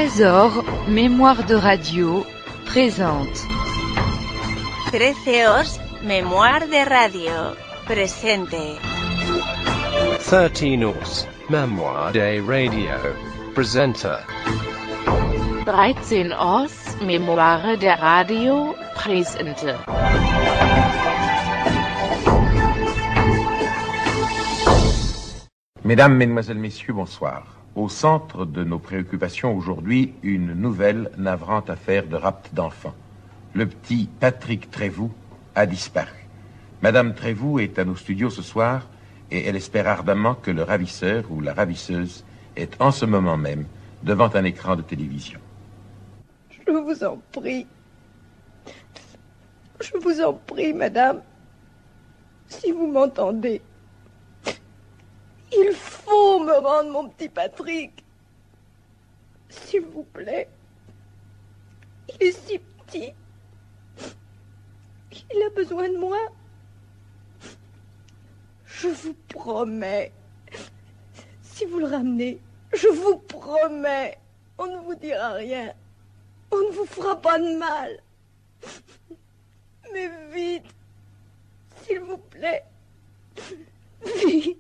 Trésor, mémoire de radio, présente. 13 mémoire de radio, presente. 13 mémoire de radio, presente. 13 mémoire de radio, presente. Mesdames, Mesdemoiselles, Messieurs, bonsoir. Au centre de nos préoccupations aujourd'hui, une nouvelle navrante affaire de rapt d'enfants. Le petit Patrick Trévoux a disparu. Madame Trévoux est à nos studios ce soir et elle espère ardemment que le ravisseur ou la ravisseuse est en ce moment même devant un écran de télévision. Je vous en prie. Je vous en prie, madame. Si vous m'entendez. Il faut me rendre mon petit Patrick. S'il vous plaît. Il est si petit. Il a besoin de moi. Je vous promets. Si vous le ramenez, je vous promets, on ne vous dira rien. On ne vous fera pas de mal. Mais vite. S'il vous plaît. Vite.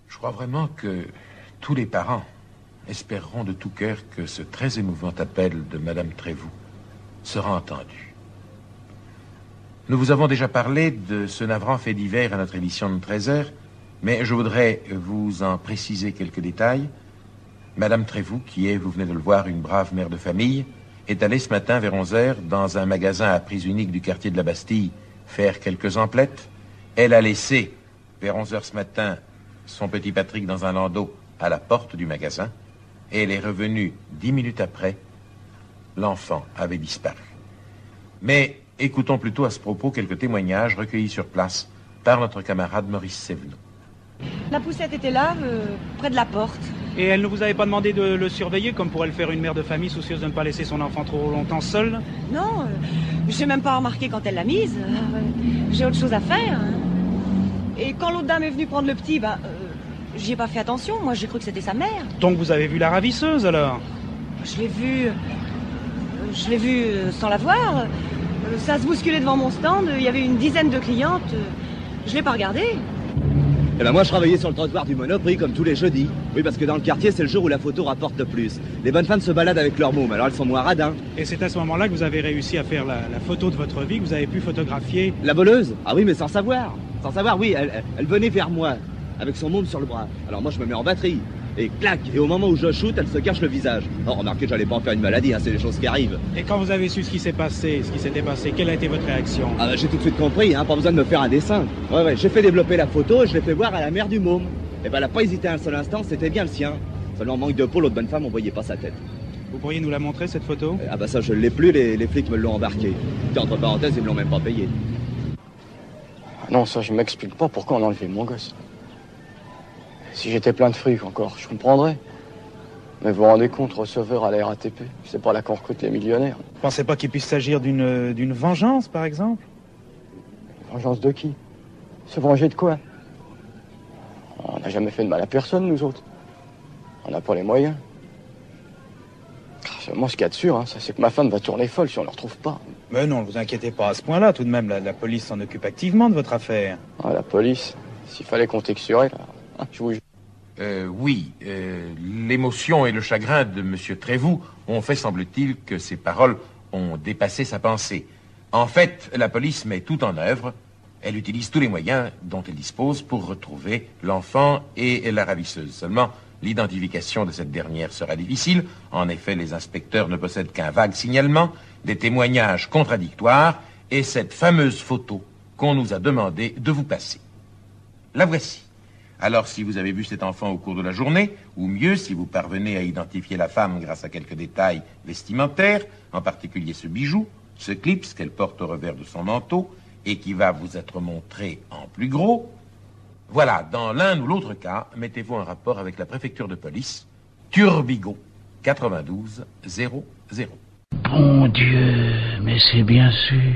Je crois vraiment que tous les parents espéreront de tout cœur que ce très émouvant appel de Madame Trévoux sera entendu. Nous vous avons déjà parlé de ce navrant fait divers à notre émission de 13h, mais je voudrais vous en préciser quelques détails. Madame Trévoux, qui est, vous venez de le voir, une brave mère de famille, est allée ce matin vers 11h dans un magasin à prise unique du quartier de la Bastille faire quelques emplettes. Elle a laissé, vers 11h ce matin, son petit Patrick dans un landau à la porte du magasin, et elle est revenue 10 minutes après. L'enfant avait disparu. Mais écoutons plutôt à ce propos quelques témoignages recueillis sur place par notre camarade Maurice Sévenot. La poussette était là, près de la porte. Et elle ne vous avait pas demandé de le surveiller, comme pourrait le faire une mère de famille soucieuse de ne pas laisser son enfant trop longtemps seul? Non, j'ai même pas remarqué quand elle l'a mise. J'ai autre chose à faire. Et quand l'autre dame est venue prendre le petit, j'y ai pas fait attention. Moi, j'ai cru que c'était sa mère. Donc vous avez vu la ravisseuse, alors? Je l'ai vue sans la voir. Ça se bousculait devant mon stand. Il y avait une dizaine de clientes. Je l'ai pas regardée. Eh ben moi je travaillais sur le trottoir du Monoprix comme tous les jeudis. Oui, parce que dans le quartier c'est le jour où la photo rapporte le plus. Les bonnes femmes se baladent avec leurs mômes, alors elles sont moins radins. Et c'est à ce moment-là que vous avez réussi à faire la photo de votre vie, que vous avez pu photographier? La voleuse? Ah oui, mais sans savoir. Sans savoir, oui, elle venait vers moi, avec son môme sur le bras. Alors moi je me mets en batterie. Et clac, et au moment où je shoot, elle se cache le visage. Oh, remarquez, j'allais pas en faire une maladie, c'est les choses qui arrivent. Et quand vous avez su ce qui s'était passé, quelle a été votre réaction? Ah bah, j'ai tout de suite compris, pas besoin de me faire un dessin. Ouais, j'ai fait développer la photo et je l'ai fait voir à la mère du môme. Et elle a pas hésité un seul instant, c'était bien le sien. Seulement, en manque de peau, l'autre bonne femme, on voyait pas sa tête. Vous pourriez nous la montrer, cette photo? Ah bah ça, je l'ai plus, les flics me l'ont embarqué. Et entre parenthèses, ils me l'ont même pas payé. Non, ça, je m'explique pas pourquoi on a enlevé mon gosse. Si j'étais plein de fric encore, je comprendrais. Mais vous vous rendez compte, receveur à la RATP, c'est pas là qu'on recrute les millionnaires. Vous pensez pas qu'il puisse s'agir d'une vengeance, par exemple? Vengeance de qui? Se venger de quoi? On n'a jamais fait de mal à personne, nous autres. On n'a pas les moyens. Moi, ce qu'il y a de sûr, c'est que ma femme va tourner folle si on ne le retrouve pas. Mais non, ne vous inquiétez pas à ce point-là. Tout de même, la police s'en occupe activement de votre affaire. Ah, la police, s'il fallait contexturer, là, je vous jure. Oui, l'émotion et le chagrin de M. Trévoux ont fait, semble-t-il, que ses paroles ont dépassé sa pensée. En fait, la police met tout en œuvre. Elle utilise tous les moyens dont elle dispose pour retrouver l'enfant et la ravisseuse. Seulement, l'identification de cette dernière sera difficile. En effet, les inspecteurs ne possèdent qu'un vague signalement, des témoignages contradictoires et cette fameuse photo qu'on nous a demandé de vous passer. La voici. Alors, si vous avez vu cet enfant au cours de la journée, ou mieux, si vous parvenez à identifier la femme grâce à quelques détails vestimentaires, en particulier ce bijou, ce clips qu'elle porte au revers de son manteau, et qui va vous être montré en plus gros, voilà, dans l'un ou l'autre cas, mettez-vous en rapport avec la préfecture de police, Turbigo, 92 00. Bon Dieu, mais c'est bien sûr.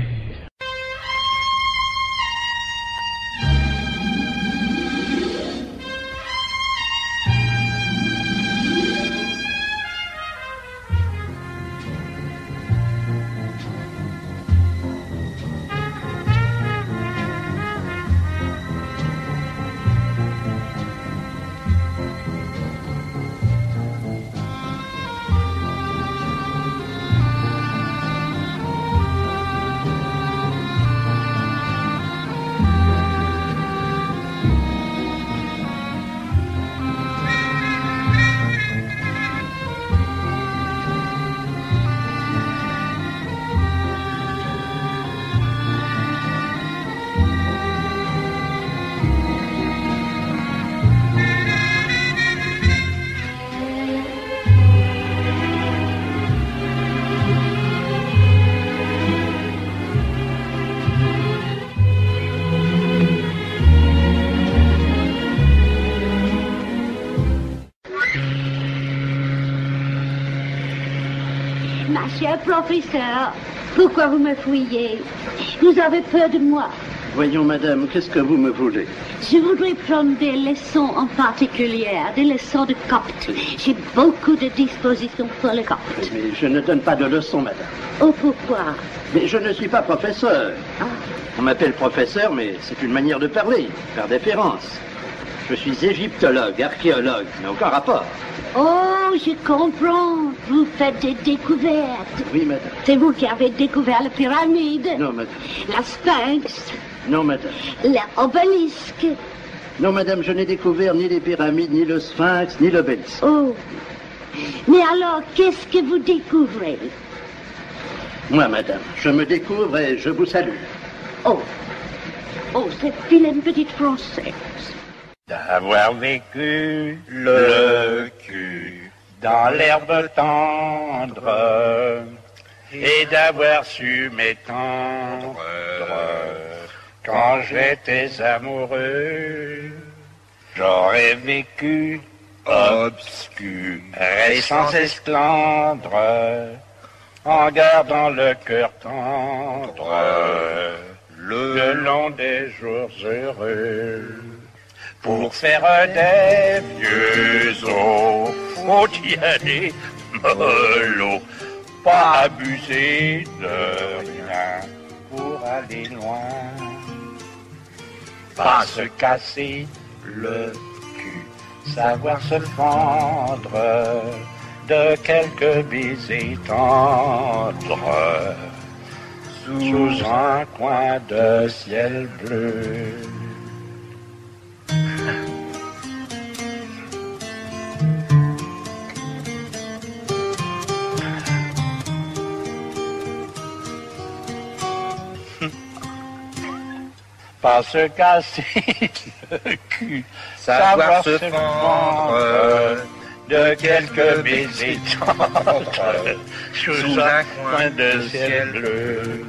Monsieur le professeur, pourquoi vous me fouillez? Vous avez peur de moi? Voyons, madame, qu'est-ce que vous me voulez? Je voudrais prendre des leçons en particulier, des leçons de copte. J'ai beaucoup de dispositions pour le copte. Mais je ne donne pas de leçons, madame. Oh, pourquoi? Mais je ne suis pas professeur. Ah. On m'appelle professeur, mais c'est une manière de parler, par déférence. Je suis égyptologue, archéologue, mais aucun rapport. Oh, je comprends. Vous faites des découvertes. Oui, madame. C'est vous qui avez découvert la pyramide. Non, madame. La sphinx. Non, madame. L'obélisque. Non, madame, je n'ai découvert ni les pyramides, ni le sphinx, ni l'obélisque. Oh. Mais alors, qu'est-ce que vous découvrez? Moi, madame, je me découvre et je vous salue. Oh. Oh, cette vilaine petite française. D'avoir vécu le cul dans l'herbe tendre et d'avoir su m'étendre quand j'étais amoureux. J'aurais vécu obscur et sans esclandre en gardant le cœur tendre le long des jours heureux. Pour faire des vieux os, faut y aller mollo, pas abuser de rien pour aller loin. Pas se casser le cul, savoir se fendre de quelques baisers tendres sous un coin de ciel bleu. Pas se casser le cul, savoir se fendre de quelques baisers tendres sous un coin de ciel bleu.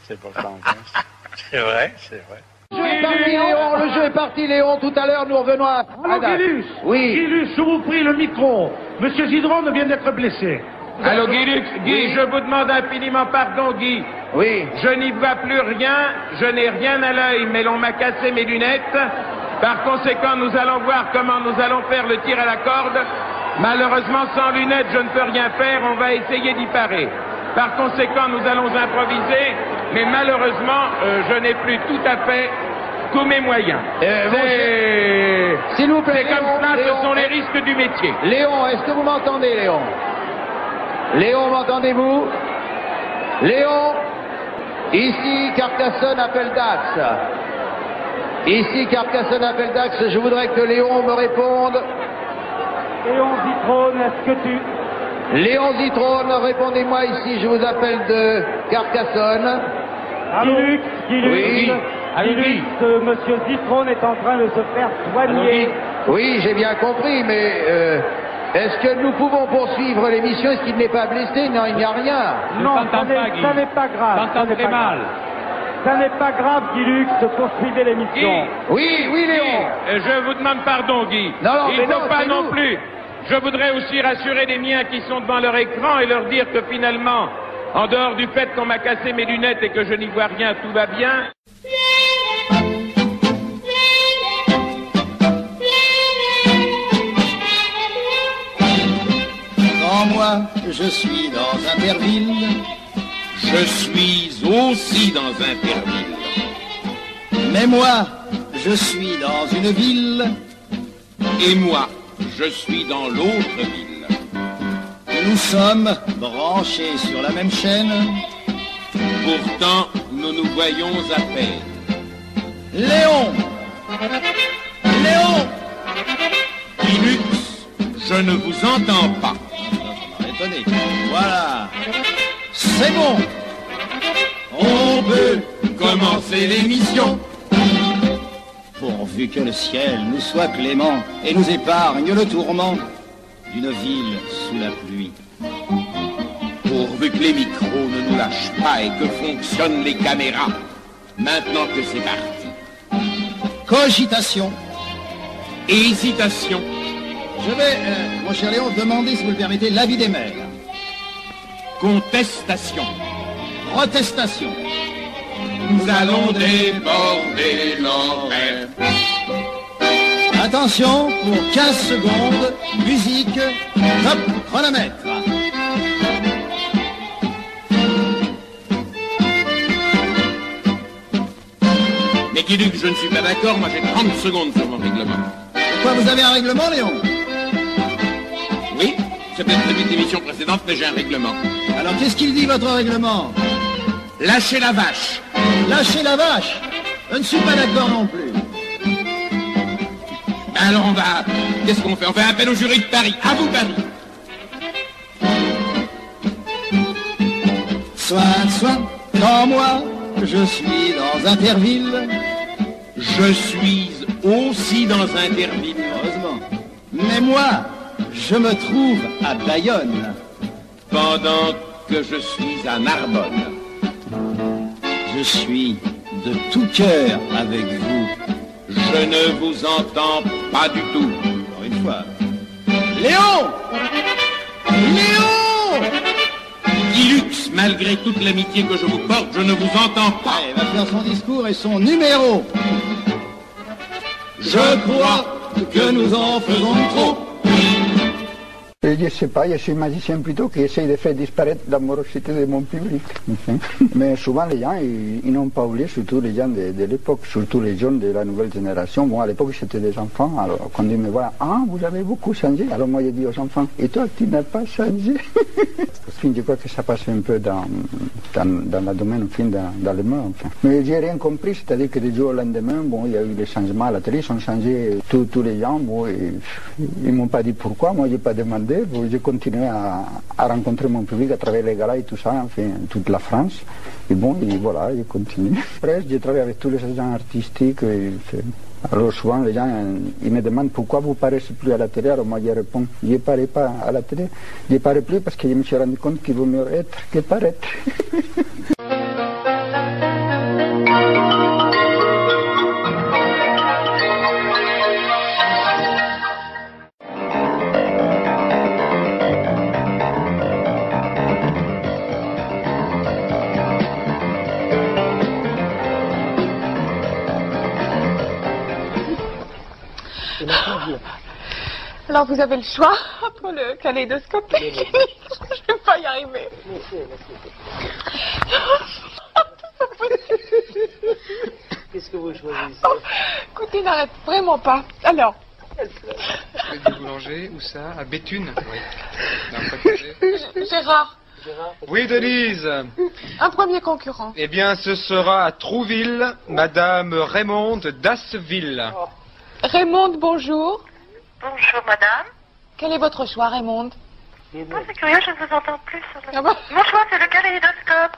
C'est pas ça. C'est vrai, c'est vrai. Le jeu est parti, Léon. Tout à l'heure, nous revenons à date. Guilux. Oui. Guilux, je vous prie le micro. Monsieur Zidrone vient d'être blessé. Allô, Guilux. Guy, je vous demande infiniment pardon, Guy. Oui. Je n'y vois plus rien, je n'ai rien à l'œil, mais l'on m'a cassé mes lunettes. Par conséquent, nous allons voir comment nous allons faire le tir à la corde. Malheureusement, sans lunettes, je ne peux rien faire, on va essayer d'y parer. Par conséquent, nous allons improviser, mais malheureusement, je n'ai plus tout à fait tous mes moyens. S'il vous plaît, c'est comme cela, ce sont les risques du métier. Léon, est-ce que vous m'entendez, Léon? Léon, m'entendez-vous? Léon? Ici, Carcassonne appelle Dax. Ici, Carcassonne appelle Dax. Je voudrais que Léon me réponde. Léon Zitrone, est-ce que tu... Léon Zitrone, répondez-moi ici. Je vous appelle de Carcassonne. Guilux, oui. Guilux, monsieur Zitrone est en train de se faire soigner. Oui, j'ai bien compris, mais est-ce que nous pouvons poursuivre l'émission? Est-ce qu'il n'est pas blessé? Non, il n'y a rien. Non, ça n'est pas grave. Ça n'est pas grave. Ça n'est pas grave, Guilux, poursuivez l'émission. Oui, oui, Léon. Je vous demande pardon, Guy. Non, il ne faut pas non plus. Je voudrais aussi rassurer les miens qui sont devant leur écran et leur dire que finalement, en dehors du fait qu'on m'a cassé mes lunettes et que je n'y vois rien, tout va bien. Quand moi, je suis dans Interville, je suis aussi dans Interville. Mais moi, je suis dans une ville, et moi, je suis dans l'autre ville. Nous sommes branchés sur la même chaîne. Pourtant, nous nous voyons à peine. Léon! Léon! Guilux, je ne vous entends pas. Étonné. Voilà. C'est bon. On peut commencer l'émission. Pourvu que le ciel nous soit clément et nous épargne le tourment d'une ville sous la pluie. Pourvu que les micros ne nous lâchent pas et que fonctionnent les caméras. Maintenant que c'est parti. Cogitation. Hésitation. Je vais, mon cher Léon, demander, si vous le permettez, l'avis des maires. Contestation. Protestation. Nous allons déborder l'horaire. Attention, pour 15 secondes, musique, top, chronomètre. Mais Guiluc, je ne suis pas d'accord, moi j'ai 30 secondes sur mon règlement. Pourquoi vous avez un règlement, Léon? Oui, c'est peut-être prévu de l'émission précédente, mais j'ai un règlement. Alors qu'est-ce qu'il dit, votre règlement? Lâchez la vache. Lâchez la vache? Je ne suis pas d'accord non plus. Alors on va... Qu'est-ce qu'on fait? On fait appel au jury de Paris. À vous, Paris. Soin, quand moi, je suis dans Interville. Je suis aussi dans Interville. Heureusement. Mais moi, je me trouve à Bayonne. Pendant que je suis à Narbonne. Je suis de tout cœur avec vous. Je ne vous entends pas du tout. Encore une fois. Léon! Léon! Guilux, malgré toute l'amitié que je vous porte, je ne vous entends pas. Il va faire son discours et son numéro. Je crois que nous en faisons trop. Je ne sais pas, je suis magicien plutôt qui essaye de faire disparaître l'amorosité de mon public. Mais souvent les gens, ils n'ont pas oublié, surtout les gens de l'époque, surtout les jeunes de la nouvelle génération. Bon, à l'époque c'était des enfants, alors quand ils me voient, ah, vous avez beaucoup changé. Alors moi je dis aux enfants, et toi tu n'as pas changé. Je crois que ça passe un peu dans le domaine, enfin, dans le monde. Enfin. Mais j'ai rien compris, c'est-à-dire que du jour au lendemain, bon, il y a eu des changements à la télé, ils ont changé tous les gens, bon, et ils m'ont pas dit pourquoi, moi j'ai pas demandé. J'ai continué à rencontrer mon public à travers les galas et tout ça, enfin, toute la France. Et bon, et voilà, j'ai continué. Après, j'ai travaillé avec tous les agents artistiques. Alors souvent, les gens, ils me demandent pourquoi vous ne paraissez plus à la télé. Alors moi, je réponds, je ne parais pas à la télé. Je ne parais plus parce que je me suis rendu compte qu'il vaut mieux être que paraître. Alors vous avez le choix entre le kaléidoscope et je ne vais pas y arriver. Qu'est-ce que vous choisissez? Écoutez, n'arrête vraiment pas. Alors. Du boulanger, où ça? À Béthune? Oui. Gérard. Oui, Denise. Un premier concurrent. Eh bien, ce sera à Trouville, Madame Raymonde d'Asseville. Raymonde, bonjour. Bonjour, madame. Quel est votre choix, Raymonde? Oh, c'est curieux, je ne vous entends plus. Mon choix, c'est le kaléidoscope.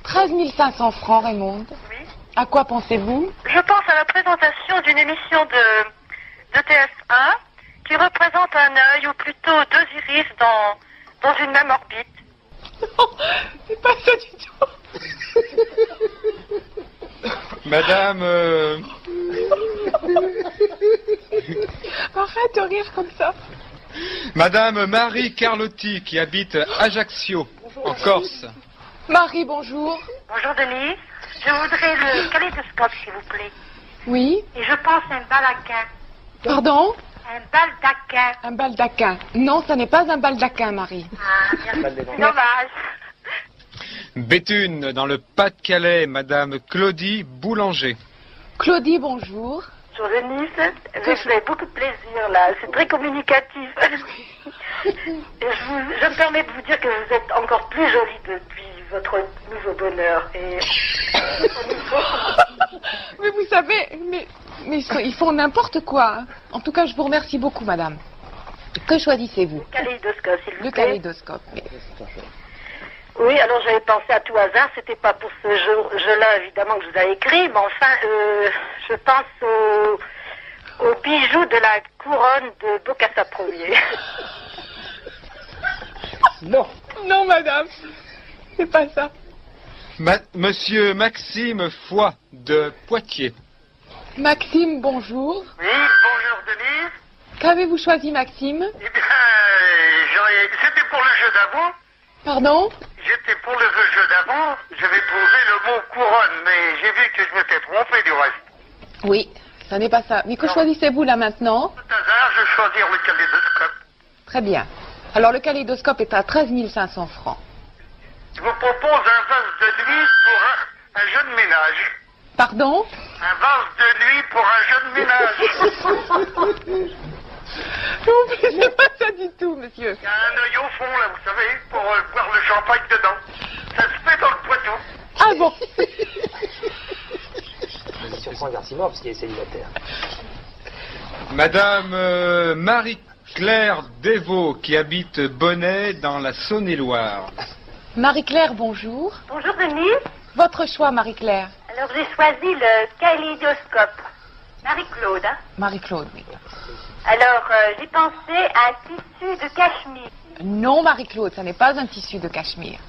13 500 francs, Raymonde. Oui. À quoi pensez-vous? Je pense à la présentation d'une émission de TF1 qui représente un œil, ou plutôt deux iris, dans une même orbite. Non, c'est pas ça du tout. Madame... Arrête de rire comme ça. Madame Marie Carlotti, qui habite Ajaccio, en Corse. Marie, bonjour. Bonjour, Denise. Je voudrais le kaléidoscope, s'il vous plaît. Oui. Et je pense à un baldaquin. Pardon? Un baldaquin. Un baldaquin. Non, ça n'est pas un baldaquin, Marie. Ah, c'est dommage. Béthune, dans le Pas-de-Calais, Madame Claudie Boulanger. Claudie, bonjour. Bonjour, Denise. Vous fait beaucoup de plaisir, là. C'est très communicatif. Et je me permets de vous dire que vous êtes encore plus jolie depuis votre nouveau bonheur. Et... Mais vous savez, mais ils font n'importe quoi. En tout cas, je vous remercie beaucoup, madame. Que choisissez-vous? Le kaléidoscope, s'il vous plaît. Le kaléidoscope. Oui, alors j'avais pensé à tout hasard, c'était pas pour ce jeu-là évidemment que je vous ai écrit, mais enfin, je pense au bijou de la couronne de Bokassa Ier. Non. Non, madame, c'est pas ça. Monsieur Maxime Foy de Poitiers. Maxime, bonjour. Oui, bonjour Denise. Qu'avez-vous choisi, Maxime? Eh bien, jeu d'avant. Pardon? J'étais pour le jeu d'avant, je vais poser le mot couronne, mais j'ai vu que je m'étais trompé du reste. Oui, ça n'est pas ça. Mais que choisissez-vous là maintenant? Tout hasard, je vais choisir le kaléidoscope. Très bien. Alors le kaléidoscope est à 13 500 francs. Je vous propose un vase de nuit pour un jeune ménage. Pardon? Un vase de nuit pour un jeune ménage. Non, mais c'est pas ça du tout, monsieur. Il y a un œil au fond, là, vous savez, pour boire le champagne dedans. Ça se fait dans le Poitou. Ah bon? Il surprend Garcimore parce qu'il est célibataire. Madame Marie-Claire Desvaux, qui habite Bonnet dans la Saône-et-Loire. Marie-Claire, bonjour. Bonjour Denise. Votre choix, Marie-Claire. Alors j'ai choisi le kaléidoscope. Marie-Claude, hein? Marie-Claude, oui. Alors j'ai pensé à un tissu de cachemire. Non, Marie-Claude, ça n'est pas un tissu de cachemire.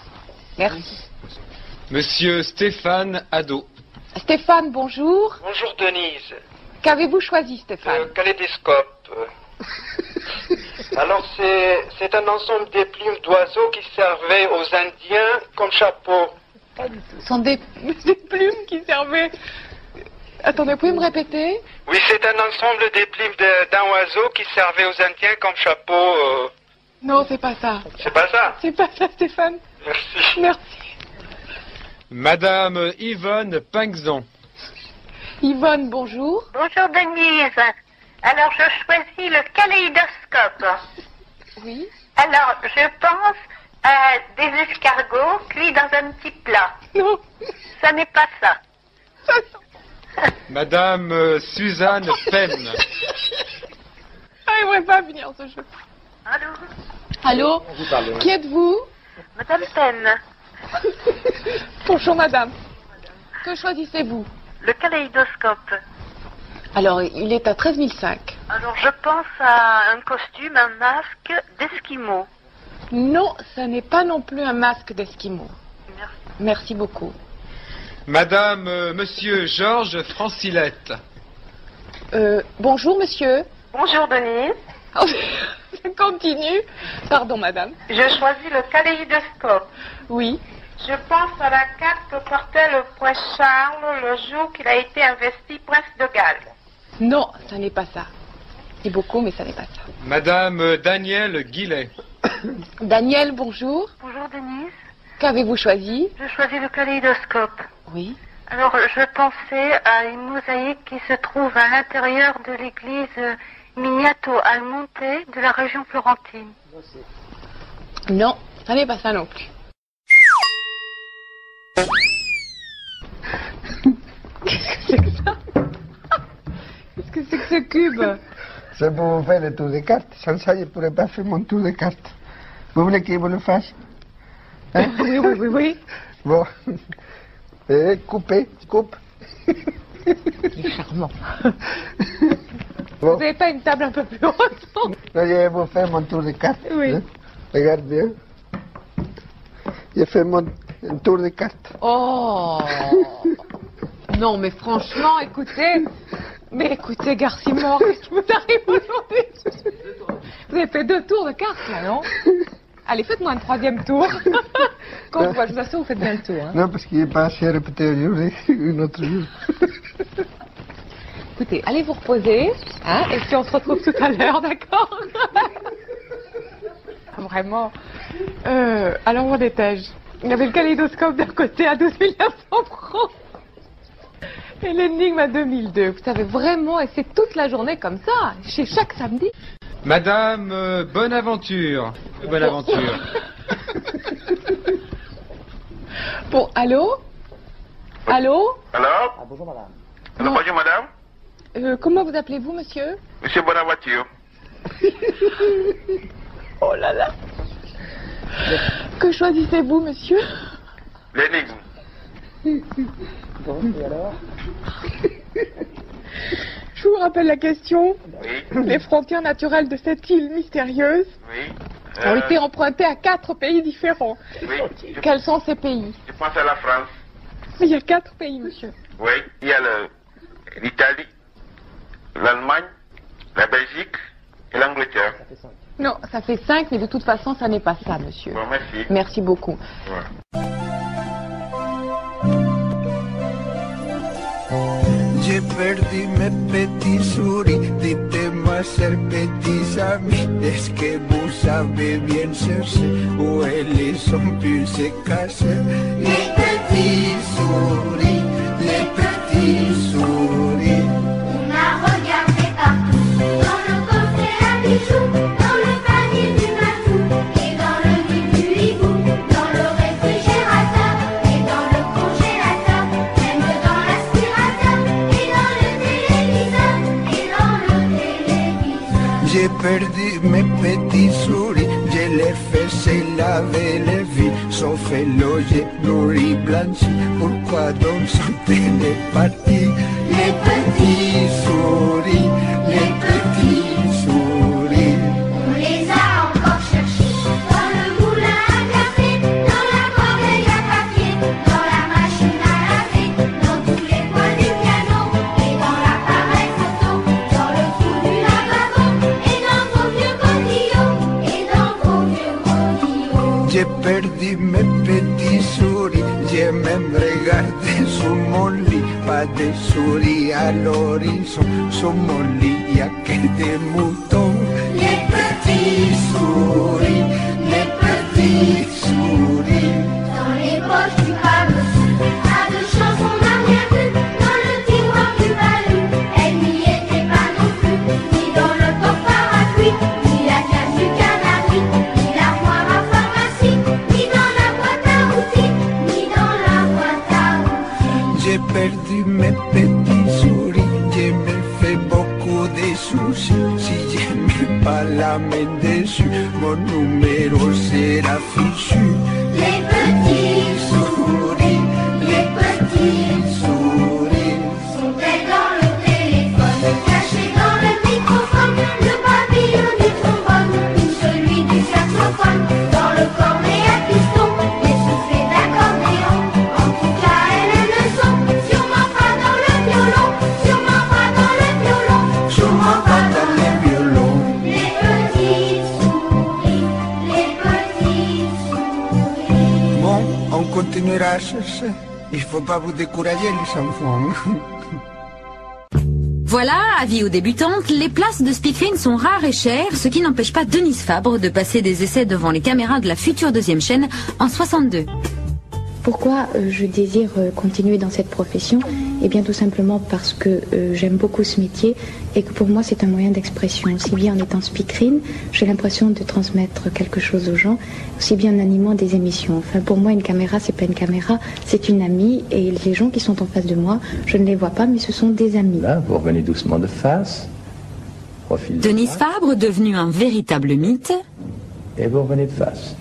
Merci. Monsieur Stéphane Hadot. Stéphane, bonjour. Bonjour Denise. Qu'avez-vous choisi, Stéphane? Le kaléidoscope. Alors c'est un ensemble des plumes d'oiseaux qui servaient aux Indiens comme chapeau. Pas du tout. Ce sont des plumes qui servaient... Attendez, vous pouvez me répéter? Oui, c'est un ensemble des plumes d'un oiseau qui servait aux Indiens comme chapeau. Non, c'est pas ça. C'est pas ça? C'est pas ça, Stéphane. Merci. Merci. Madame Yvonne Pinxon. Yvonne, bonjour. Bonjour Denise. Alors je choisis le kaléidoscope. Oui. Alors je pense à des escargots cuits dans un petit plat. Non. Ça n'est pas ça. Madame Suzanne Penn. Ah, il ne pourrait pas venir ce jeu. Allô? Allô? Qui êtes-vous? Madame Penn. Bonjour, madame. Que choisissez-vous? Le kaléidoscope. Alors, il est à 13 500. Alors je pense à un costume, un masque d'esquimau. Non, ça n'est pas non plus un masque d'esquimau. Merci. Merci beaucoup. Madame, monsieur Georges Francilette. Bonjour, monsieur. Bonjour, Denise. Ça continue. Pardon, madame. Je choisis le kaléidoscope. Oui. Je pense à la carte que portait le prince Charles le jour qu'il a été investi prince de Galles. Non, ça n'est pas ça. C'est beaucoup, mais ça n'est pas ça. Madame Danielle Guillet. Daniel, bonjour. Bonjour, Denise. Qu'avez-vous choisi? Je choisis le kaléidoscope. Oui. Alors, je pensais à une mosaïque qui se trouve à l'intérieur de l'église Miniato al Monte de la région florentine. Non, ça n'est pas ça non plus. Qu'est-ce que c'est que ça? Qu'est-ce que c'est que ce cube? C'est pour vous faire le tour des cartes. Sans ça, je ne pourrais pas faire mon tour de cartes. Vous voulez que je vous le fasse? Hein? Oui. Bon. Coupez, coupe. Il est charmant. Bon. Vous n'avez pas une table un peu plus haute? Non, je vais vous faire mon tour de cartes. Oui. Hein? Regarde bien. Je fais mon tour de cartes. Oh. Non, mais franchement, écoutez. Mais écoutez, Garcimore, qu'est-ce qui vous arrive aujourd'hui? Vous avez fait 2 tours de cartes, là, non? Allez, faites-moi un 3e tour. Quand je vous assure, vous faites bien le tour. Hein. Non, parce qu'il n'est pas assez répété aujourd'hui, un autre jour. Écoutez, allez vous reposer, hein, et puis on se retrouve tout à l'heure, d'accord? Vraiment. Alors, où en étais-je? Il y avait le kaléidoscope d'un côté à 12 900 francs. Et l'énigme à 2002. Vous savez vraiment, et c'est toute la journée comme ça, chez chaque samedi. Madame Bonaventure. Bonaventure. Bon, allô? Alors? Bonjour madame. Alors, bonjour madame. Comment vous appelez-vous, monsieur? Monsieur Bonaventure. Oh là là. Que choisissez-vous, monsieur? L'énigme. Bon, et alors? Je vous rappelle la question. Oui. Les frontières naturelles de cette île mystérieuse ont été empruntées à 4 pays différents. Oui. Quels sont ces pays? Je pense à la France. Mais il y a 4 pays, monsieur. Oui. Il y a l'Italie, l'Allemagne, la Belgique et l'Angleterre. Non, ça fait 5, mais de toute façon, ça n'est pas ça, monsieur. Bon, merci. Merci beaucoup. Ouais. J'ai perdu mes petits souris, dites-moi, chers petits amis, est-ce que vous savez bien chercher où elles ont pu se cacher? Les petits souris, les petits souris. On a regardé partout, dans le coffret à bijoux, dans le panier du matou, et dans le lit du hibou, dans le réfrigérateur, et dans le congélateur, même dans l'aspirateur, et dans le téléviseur, et dans le téléviseur. J'ai perdu mes petits souris, je les faisais laver les vies, sauf l'eau, j'ai nourri blanchi. Pourquoi donc sont-elles parties? Les petits souris, les petits souris. On les a encore cherchés, dans le moulin à café, dans la corbeille à papier, dans la machine à laver, dans tous les coins du piano, et dans l'appareil photo, dans le trou du lavabo, et dans vos vieux godillots, et dans vos vieux godillots. J'ai perdu mes petits souris, j'ai même regardé sous mon lit, pas de souris à l'horizon, sous mon lit y a que des moutons. Les petits souris, les petits souris. Dans les poches du cabochon, à de chance on n'a rien vu, dans le tiroir du bahut, elle n'y était pas non plus, ni dans le coffre à parapluie, ni la case du canapé, ni l'armoire à pharmacie, ni dans la boîte à outils, ni dans la boîte à outils. J'ai perdu mes petits souris, je me fais beaucoup de soucis. Si je mets pas la main dessus, mon numéro sera fichu. Les petits souris, les petits souris. Sont-elles dans le téléphone, cachées dans le microphone, le papillon du trombone, ou celui du saxophone, dans le cornet à piston, les soufflets d'accordéon, en tout cas elles le sont, sûrement pas dans le violon, sûrement pas dans le violon, Sûrement pas dans les violons. les petits souris, les petits souris. Bon, on continuera à chercher. Il faut pas vous décourager les enfants. Voilà, avis aux débutantes, les places de speakerine sont rares et chères, ce qui n'empêche pas Denise Fabre de passer des essais devant les caméras de la future deuxième chaîne en 62. Pourquoi je désire continuer dans cette profession? Eh bien tout simplement parce que j'aime beaucoup ce métier et que pour moi c'est un moyen d'expression. Aussi bien en étant speakerine, j'ai l'impression de transmettre quelque chose aux gens, aussi bien en animant des émissions. Enfin pour moi une caméra c'est pas une caméra, c'est une amie et les gens qui sont en face de moi, je ne les vois pas mais ce sont des amis. Là, vous revenez doucement de face. Profil de Denise face, Fabre, devenue un véritable mythe, et vous revenez de face.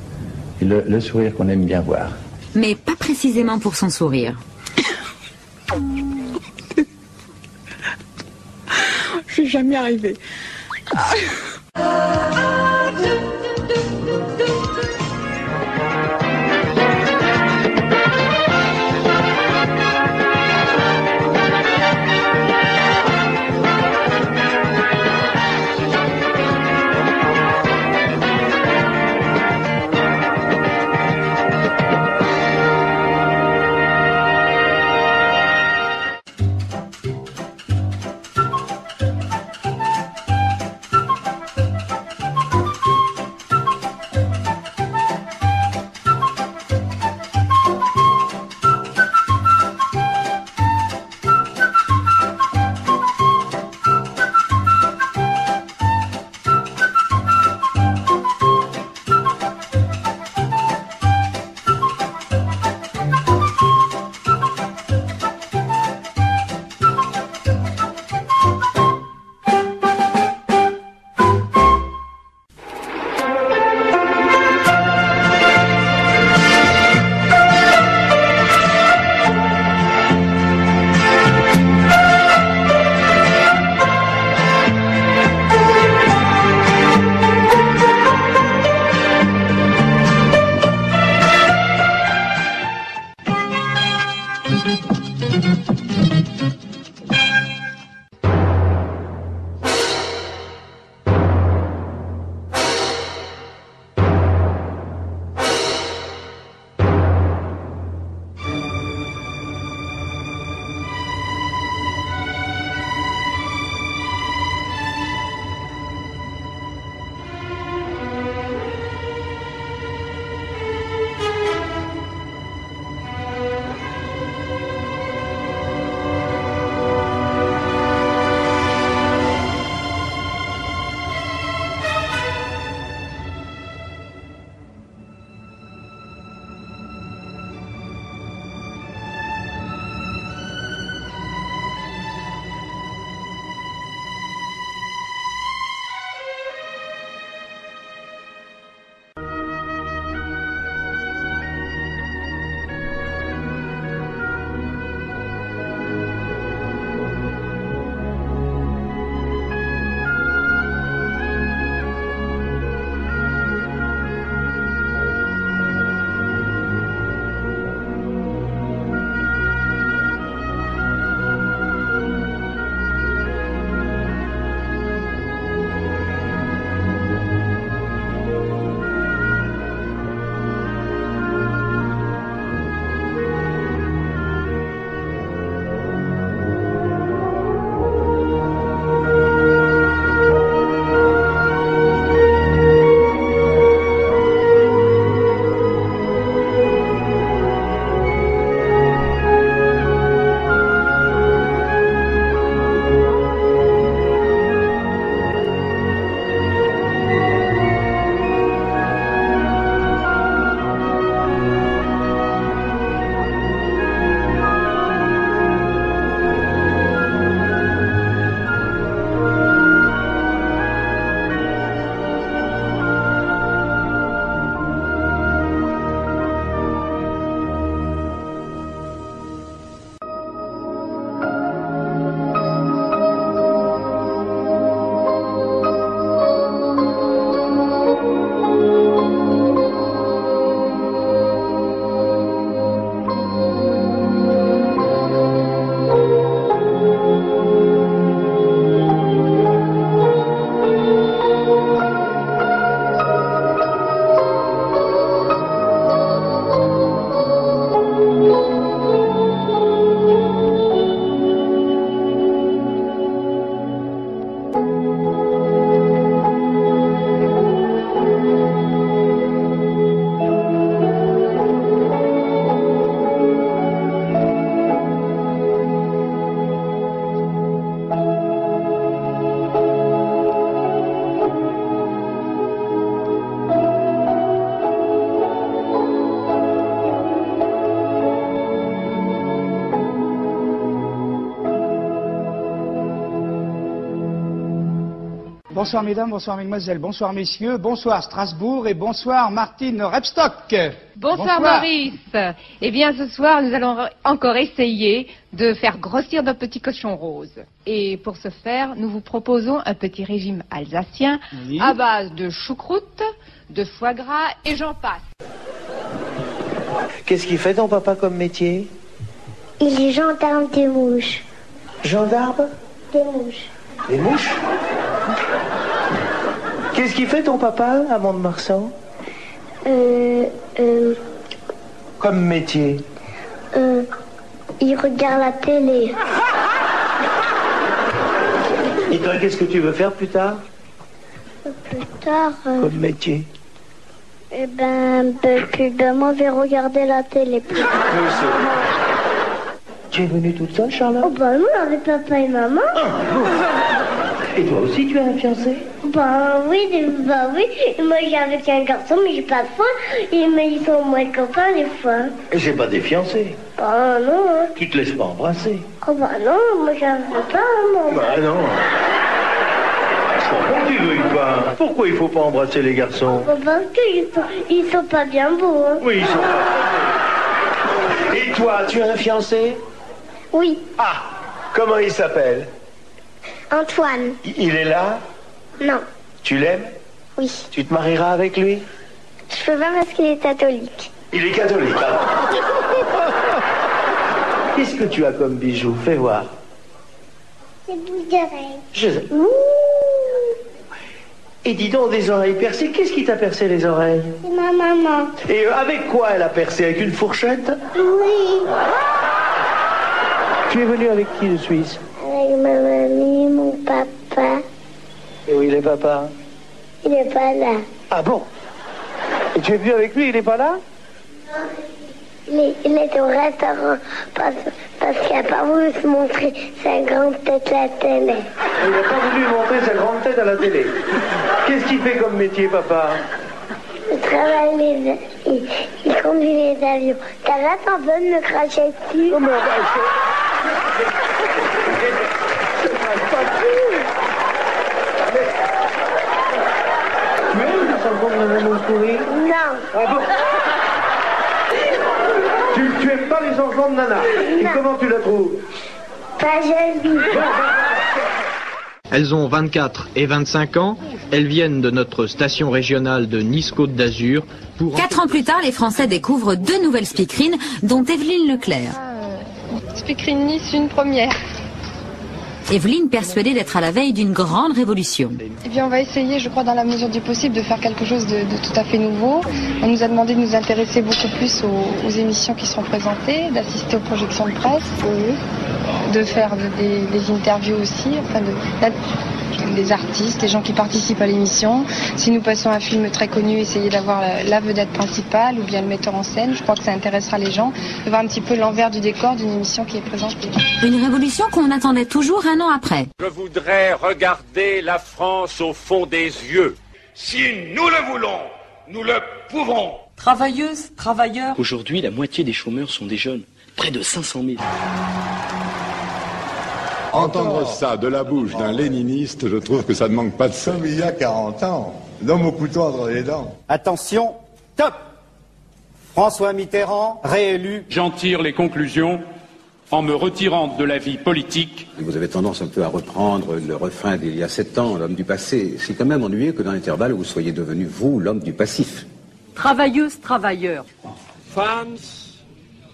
Et le sourire qu'on aime bien voir. mais pas précisément pour son sourire. Je suis jamais arrivée. Bonsoir mesdames, bonsoir mesdemoiselles, bonsoir messieurs, bonsoir Strasbourg et bonsoir Martine Rebstock. Bonsoir Maurice. Eh bien ce soir nous allons encore essayer de faire grossir notre petit cochon rose. Et pour ce faire, nous vous proposons un petit régime alsacien à base de choucroute, de foie gras et j'en passe. Qu'est-ce qu'il fait ton papa comme métier? Il est gendarme des mouches. Gendarme? Des mouches. Des mouches? Qu'est-ce qu'il fait ton papa à Mont-de-Marsan? Comme métier? Il regarde la télé. Et toi, qu'est-ce que tu veux faire plus tard? Plus tard... Comme métier? Moi, je vais regarder la télé. Tu es venue toute seule, Charlotte? Oh, bah non, avec papa et maman. Et toi aussi, tu as un fiancé? Bah oui. Moi, j'ai avec un garçon, mais j'ai pas de foi. Mais ils sont moins copains, des fois. Et c'est pas des fiancés? Bah non. Tu te laisses pas embrasser? Oh, bah non, moi, j'en veux pas, moi. Bah non. Pourquoi tu veux pas? Pourquoi il faut pas embrasser les garçons? Parce qu'ils sont pas bien beaux. Hein. Oui, ils sont pas. Et toi, tu as un fiancé? Oui. Ah, comment il s'appelle? Antoine. Il est là? Non. Tu l'aimes? Oui. Tu te marieras avec lui? Je peux pas parce qu'il est catholique. Il est catholique, alors. Qu'est-ce que tu as comme bijoux? Fais voir. Des boucles d'oreilles. Je sais. Et dis donc, des oreilles percées, qu'est-ce qui t'a percé les oreilles? C'est ma maman. Et avec quoi elle a percé? Avec une fourchette? Oui. Tu es venu avec qui de Suisse? Avec ma mamie, mon papa. Et où il est papa? Il est pas là. Ah bon? Et tu es venu avec lui, il est pas là? Mais il est au restaurant parce qu'il n'a pas voulu se montrer sa grande tête à la télé. Il n'a pas voulu montrer sa grande tête à la télé. Qu'est-ce qu'il fait comme métier, papa? Il travaille il conduit les avions. T'arrêtes un peu de me cracher dessus? Non, mais tu aimes la chanson de Madame Mouskouri? Non. Ah bon? Tu aimes pas les chansons de Nana? Non. Et comment tu la trouves? Pas jolie. Elles ont 24 et 25 ans. Elles viennent de notre station régionale de Nice-Côte d'Azur. 4 ans plus tard, les Français découvrent 2 nouvelles speakerines, dont Evelyne Leclerc. Speakerine Nice, une première. Evelyne persuadée d'être à la veille d'une grande révolution. Eh bien, on va essayer, je crois, dans la mesure du possible, de faire quelque chose de tout à fait nouveau. On nous a demandé de nous intéresser beaucoup plus aux émissions qui sont présentées, d'assister aux projections de presse, de faire des interviews aussi, enfin des artistes, des gens qui participent à l'émission. Si nous passons un film très connu, essayer d'avoir la vedette principale ou bien le metteur en scène. Je crois que ça intéressera les gens de voir un petit peu l'envers du décor d'une émission qui est présentée. Une révolution qu'on attendait toujours un an après. Je voudrais regarder la France au fond des yeux. Si nous le voulons, nous le pouvons. Travailleuses, travailleurs. Aujourd'hui, la moitié des chômeurs sont des jeunes. Près de 500 000. Entendre ça de la bouche d'un léniniste, je trouve que ça ne manque pas de ça. Comme il y a 40 ans, l'homme au couteau entre les dents. Attention, top! François Mitterrand, réélu. J'en tire les conclusions en me retirant de la vie politique. Vous avez tendance un peu à reprendre le refrain d'il y a 7 ans, l'homme du passé. C'est quand même ennuyeux que dans l'intervalle, vous soyez devenu, vous, l'homme du passif. Travailleuses, travailleurs. France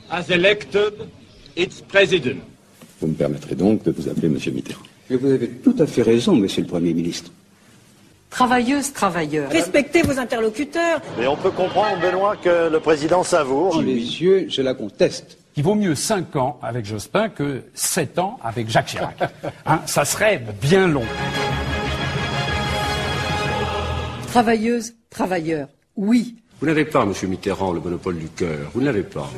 has elected its president. Vous me permettrez donc de vous appeler Monsieur Mitterrand. Et vous avez tout à fait raison, Monsieur le Premier ministre. Travailleuses, travailleurs. Respectez vos interlocuteurs. Et on peut comprendre, Benoît, que le président savoure. Messieurs, je la conteste. Il vaut mieux 5 ans avec Jospin que 7 ans avec Jacques Chirac. Ça serait bien long. Travailleuses, travailleurs. Oui. Vous n'avez pas, Monsieur Mitterrand, le monopole du cœur. Vous ne l'avez pas.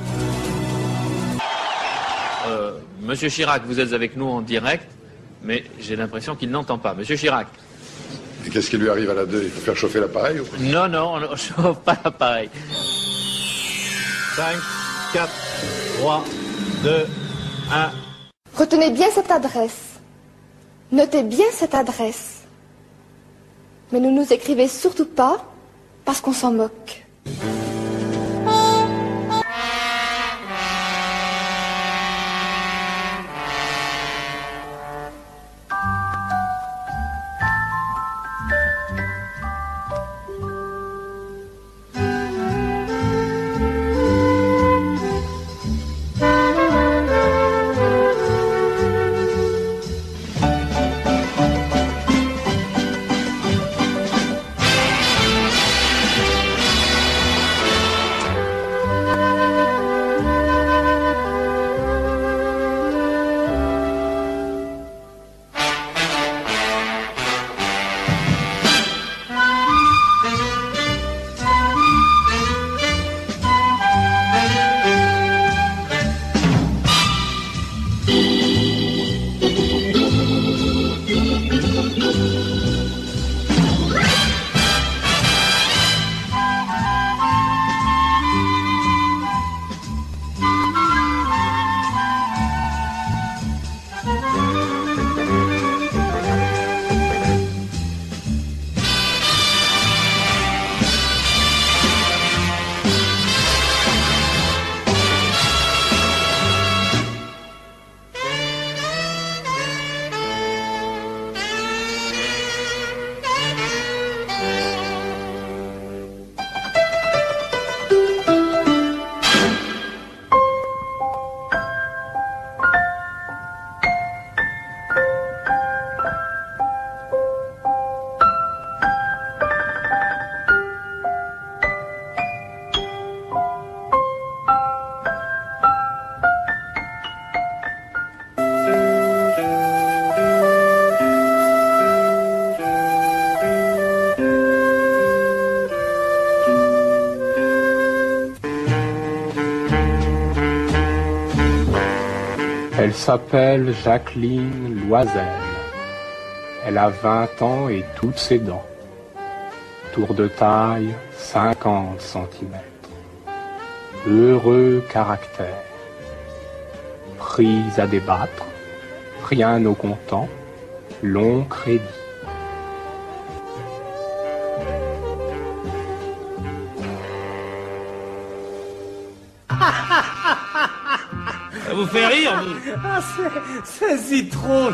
Monsieur Chirac, vous êtes avec nous en direct, mais j'ai l'impression qu'il n'entend pas. Monsieur Chirac. Et qu'est-ce qui lui arrive à la 2? Il faut faire chauffer l'appareil ou... Non, on ne chauffe pas l'appareil. 5, 4, 3, 2, 1. Retenez bien cette adresse. Notez bien cette adresse. Mais ne nous écrivez surtout pas, parce qu'on s'en moque. Elle s'appelle Jacqueline Loisel. Elle a 20 ans et toutes ses dents. Tour de taille, 50 cm. Heureux caractère. Prise à débattre, rien au comptant, long crédit. Ça vous fait rire, vous? Ah, c'est Citron.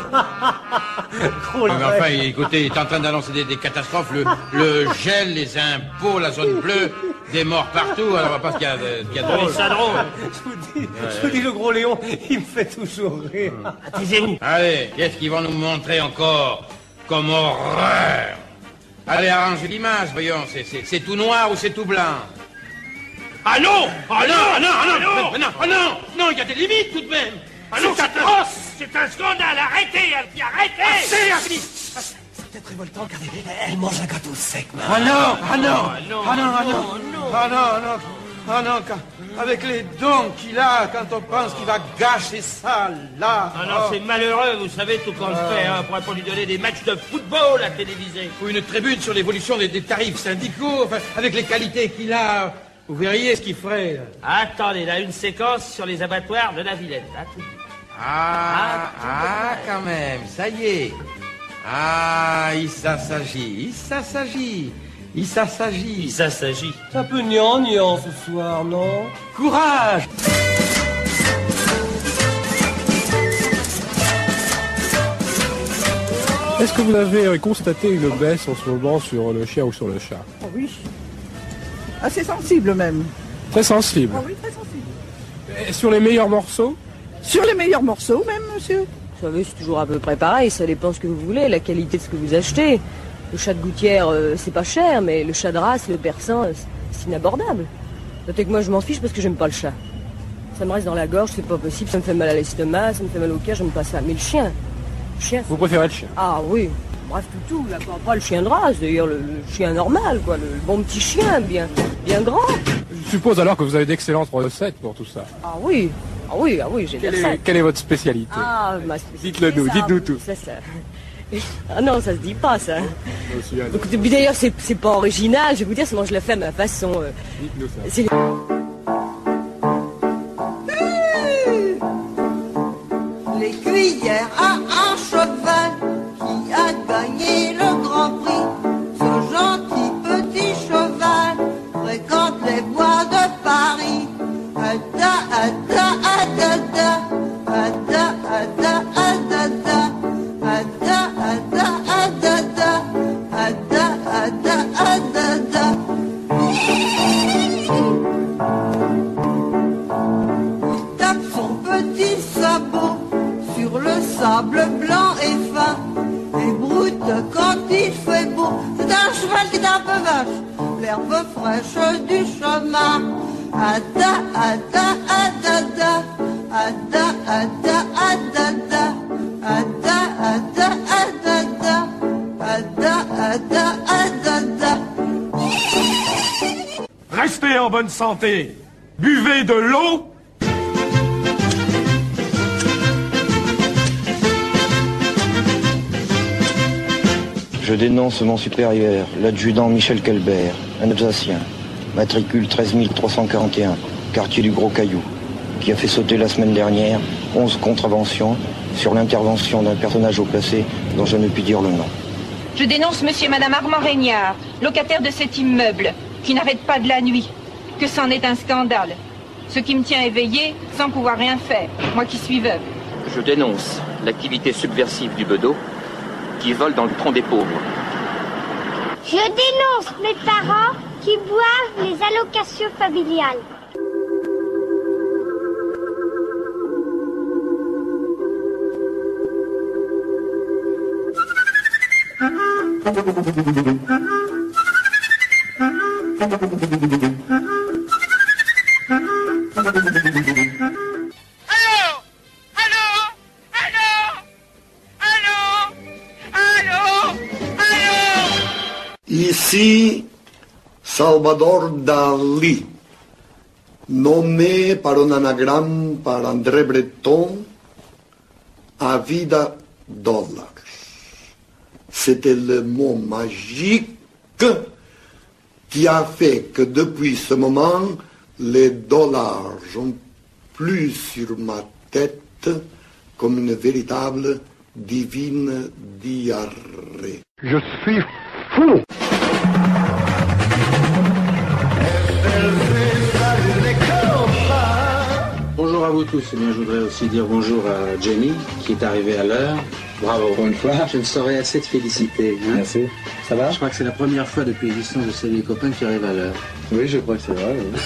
Enfin, écoutez, il est en train d'annoncer des catastrophes, le gel, les impôts, la zone bleue, des morts partout, alors on va pas ce qu'il y a de drôle. Ça drôle. Je vous dis, le gros Léon, il me fait toujours rire. Taisez-vous. Allez, qu'est-ce qu'ils vont nous montrer encore comme horreur? Allez, arrangez l'image, voyons, c'est tout noir ou c'est tout blanc? Ah non! Ah non! Ah non! Ah non! Ah non! Ah non! Non, il y a des limites tout de même! Ah non, c'est atroce! C'est un scandale! Arrêtez, Alfie, arrêtez! C'est Alfie! C'est peut-être révoltant, car elle mange un gâteau sec, man. Ah non! Ah non! Ah non! Ah non! Ah non! Ah non! Ah non! Avec les dons qu'il a, quand on pense qu'il va gâcher ça, là... Ah non, c'est malheureux, vous savez, tout qu'on le fait, hein. On pourrait pas lui donner des matchs de football à téléviser. Ou une tribune sur l'évolution des tarifs syndicaux, enfin, avec les qualités qu'il a... Vous verriez ce qu'il ferait, là. Attendez, là, une séquence sur les abattoirs de la Villette. Quand même, ça y est. Ah, il s'agit. C'est un peu gnangnan ce soir, non? Courage! Est-ce que vous avez constaté une baisse en ce moment sur le chien ou sur le chat? Oh oui. Assez sensible même. Très sensible. Oh oui, très sensible. Et sur les meilleurs morceaux? Sur les meilleurs morceaux même, monsieur. Vous savez, c'est toujours à peu près pareil, ça dépend ce que vous voulez, la qualité de ce que vous achetez. Le chat de gouttière, c'est pas cher, mais le chat de race, le persan, c'est inabordable. Notez que moi, je m'en fiche parce que j'aime pas le chat. Ça me reste dans la gorge, c'est pas possible, ça me fait mal à l'estomac, ça me fait mal au cœur, j'aime pas ça. Mais le chien... Vous préférez le chien? Ah oui, bref, tout, là, pas le chien de race, d'ailleurs, le chien normal, quoi, le bon petit chien, bien grand. Je suppose alors que vous avez d'excellentes recettes pour tout ça. Ah oui, j'ai des recettes. Quelle est votre spécialité? Ah, ma spécialité. Dites-le nous, dites-nous tout. Ça. Ah non, ça se dit pas, ça. Écoutez, d'ailleurs, c'est pas original, je vais vous dire, sinon je le fais à ma façon. Dites-nous ça. Les cuillères à un cheval qui a gagné le Grand Prix. Ce sable blanc et fin, et brute quand il fait beau. C'est un cheval qui est un peu vache, l'herbe fraîche du chemin. Ada, ada, adada, ada, ada, adada, ada, ada, adada, ada, ada, adada. Restez en bonne santé, buvez de l'eau. Je dénonce mon supérieur, l'adjudant Michel Kelbert, un Alsacien, matricule 13 341, quartier du Gros Caillou, qui a fait sauter la semaine dernière 11 contraventions sur l'intervention d'un personnage haut placé dont je ne puis dire le nom. Je dénonce monsieur et madame Armand Régnard, locataires de cet immeuble, qui n'arrêtent pas de la nuit, que c'en est un scandale. Ce qui me tient éveillé sans pouvoir rien faire, moi qui suis veuve. Je dénonce l'activité subversive du bedeau qui vole dans le tronc des pauvres. Je dénonce mes parents qui boivent les allocations familiales. Ici, Salvador Dalí, nommé par un anagramme par André Breton, à vida dollar. C'était le mot magique qui a fait que depuis ce moment, les dollars ont plu sur ma tête comme une véritable divine diarrhée. Je suis fou! Bonjour à vous tous. Eh bien, je voudrais aussi dire bonjour à Jenny, qui est arrivée à l'heure. Bravo pour une fois. Je ne saurais assez te féliciter. Hein. Merci. Ça va? Je crois que c'est la première fois depuis l'existence de Salut les copains qui arrive à l'heure. Oui, je crois que c'est vrai. Oui.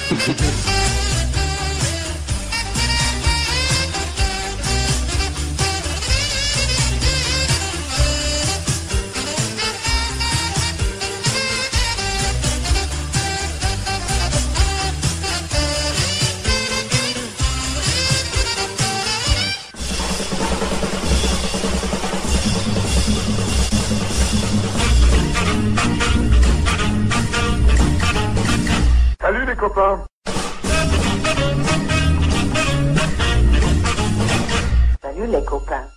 Salut les copains. Salut les copains.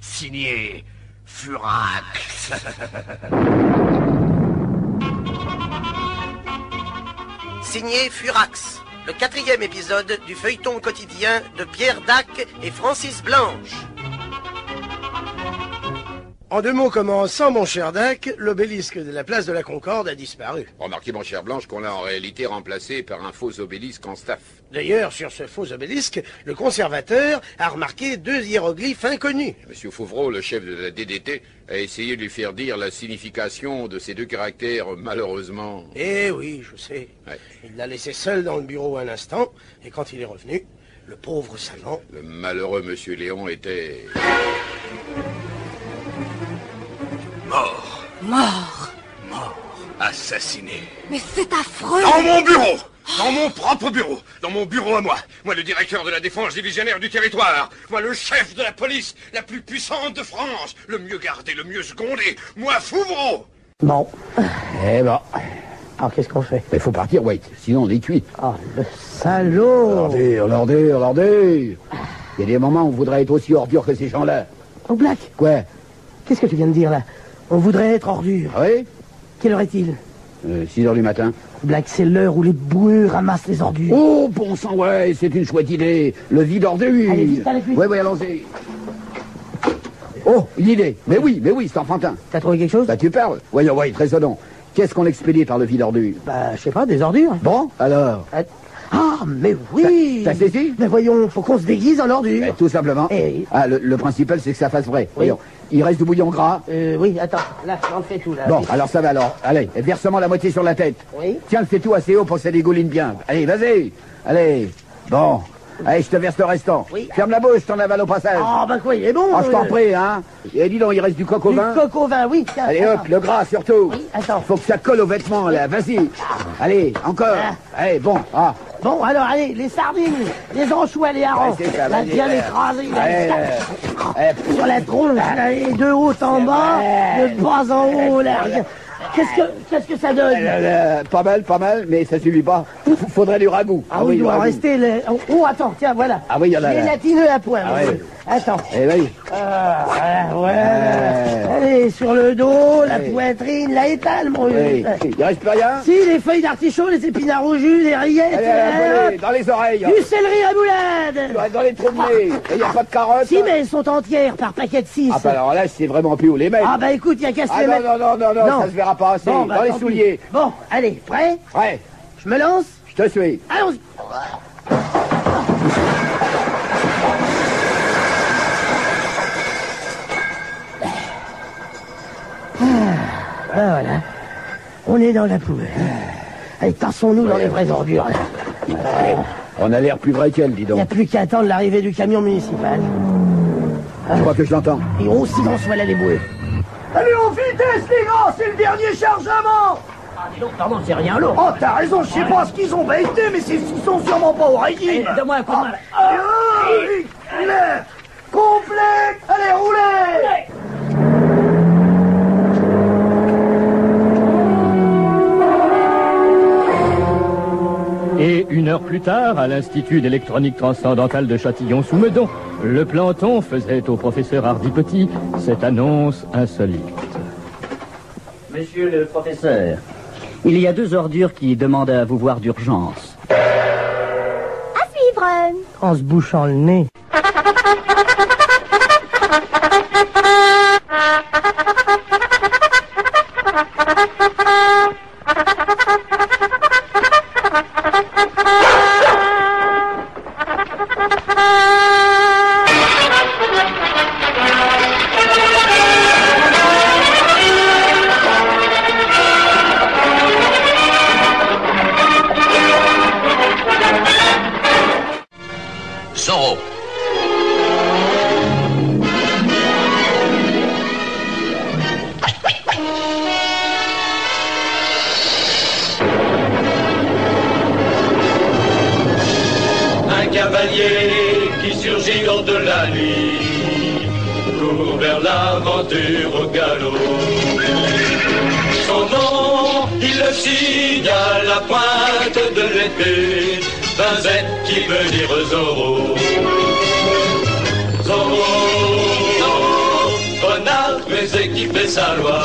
Signé Furax. signé Furax, le 4e épisode du feuilleton quotidien de Pierre Dac et Francis Blanche. En 2 mots commençants, mon cher Dac, l'obélisque de la place de la Concorde a disparu. Remarquez, mon cher Blanche, qu'on l'a en réalité remplacé par un faux obélisque en staff. D'ailleurs, sur ce faux obélisque, le conservateur a remarqué 2 hiéroglyphes inconnus. Monsieur Fouvreau, le chef de la DDT, a essayé de lui faire dire la signification de ces 2 caractères, malheureusement. Eh oui, je sais. Ouais. Il l'a laissé seul dans le bureau un instant, et quand il est revenu, le pauvre savant... Le malheureux monsieur Léon était... Mort. Mort. Assassiné. Mais c'est affreux. Dans mon bureau. Dans mon propre bureau. Dans mon bureau à moi. Moi, le directeur de la défense divisionnaire du territoire. Moi, le chef de la police la plus puissante de France. Le mieux gardé, le mieux secondé. Moi, Fouvreau. Bon. Eh ben... Alors, qu'est-ce qu'on fait? Il faut partir, Wait, sinon on est cuit. Oh, le salaud. Regardez. Il y a des moments où on voudrait être aussi ordure que ces gens-là. Oh, Black. Quoi? Qu'est-ce que tu viens de dire, là? On voudrait être ordure. Ah oui? Quelle heure est-il? 6 heures du matin. Black, c'est l'heure où les boueux ramassent les ordures. Oh, bon sang, ouais, c'est une chouette idée. Le vide ordure. Allez, vite. Oui, allons-y. Oh, une idée. Mais oui, c'est enfantin. T'as trouvé quelque chose? Bah, tu parles. Voyons, raisonnons. Qu'est-ce qu'on expédie par le vide ordure? Bah, je sais pas, des ordures. Bon, alors? Ah, mais oui. T'as saisi? Mais voyons, faut qu'on se déguise en ordure. Tout simplement. Eh. Ah, le principal, c'est que ça fasse vrai. Oui. Voyons. Il reste du bouillon gras? Oui, attends. Là, j'en fais tout, là. Bon, alors ça va, alors. Allez, versement la moitié sur la tête. Oui. Tiens, le fais tout assez haut pour que ça dégouline bien. Allez, vas-y. Allez. Bon. Allez, je te verse le restant. Oui. Ferme la bouche, t'en avales au passage. Ah, bah quoi, il est bon. Ah, je t'en prie, hein. Et dis donc, il reste du coq au vin? Du coq au vin, oui. Tiens, allez, hop, le gras surtout. Oui, attends. Faut que ça colle aux vêtements, là. Vas-y. Allez, encore. Allez, bon. Ah. Bon, alors, allez, les sardines, les anchois, les harengs. Ouais, ça, là, vas-y, bien écrasés. Allez, sur la tronche, là, et de haut en bas, de bas en haut, là. Qu'est-ce que ça donne? Pas mal, mais ça suffit pas. Faudrait du ragoût. Ah oui, il doit rester... Oh, attends, tiens, voilà. Ah oui, il y en a. Gélatineux à point. Ah oui. Attends. Eh oui. Allez, sur le dos, la poitrine, la étale, mon vieux. Il reste plus rien? Si, les feuilles d'artichaut, les épinards au jus, les rillettes. Allez, dans les oreilles. Du céleri à boulade. Dans les trous de nez. Il n'y a pas de carottes? Si, mais elles sont entières par paquet de 6. Ah bah alors là, c'est vraiment plus où les mettre. Ah bah écoute, il y a qu'à se les mettre. Non, ça se verra pas assez. Bon, bah, dans les souliers. Bon, allez, prêt? Ouais. Je me lance? Je te suis. Allons-y. Ben voilà, on est dans la poubelle. Allez, tassons-nous dans les vraies ordures. On a l'air plus vrai qu'elle, dis Il donc. n'y a plus qu'à attendre l'arrivée du camion municipal. Je crois que je l'entends. Et oh, silence, voilà les bouées. Allez, en vitesse, les gars, c'est le dernier chargement. Ah, dis donc, pardon, c'est rien l'eau. Oh, t'as raison, je sais pas ce qu'ils ont été, mais ils sont sûrement pas au régime. Donne-moi un coup de main. Complet. Allez, roulez. Et 1 heure plus tard, à l'Institut d'électronique transcendantale de Châtillon-sous-Meudon, le planton faisait au professeur Hardy-Petit cette annonce insolite. Monsieur le professeur, il y a 2 ordures qui demandent à vous voir d'urgence. À suivre. En se bouchant le nez. Zorro. Un cavalier qui surgit hors de la nuit court vers l'aventure au galop. Son nom, il le signe à la pointe de l'épée, d'un Z qui veut dire Zorro. Zorro, Zorro, renard mais équipé sa loi.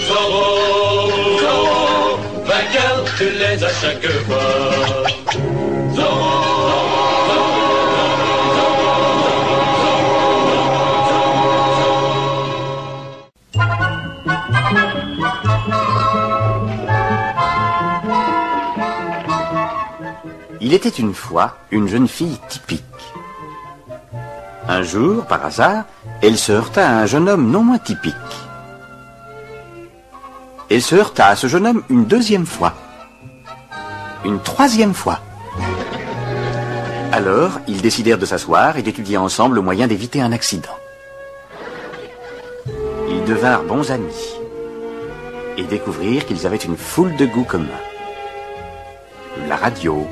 Zorro, Zorro, vainqueur de mais à chaque fois. Il était une fois une jeune fille typique. Un jour, par hasard, elle se heurta à un jeune homme non moins typique. Elle se heurta à ce jeune homme une deuxième fois. Une troisième fois. Alors, ils décidèrent de s'asseoir et d'étudier ensemble le moyen d'éviter un accident. Ils devinrent bons amis et découvrirent qu'ils avaient une foule de goûts communs. La radio,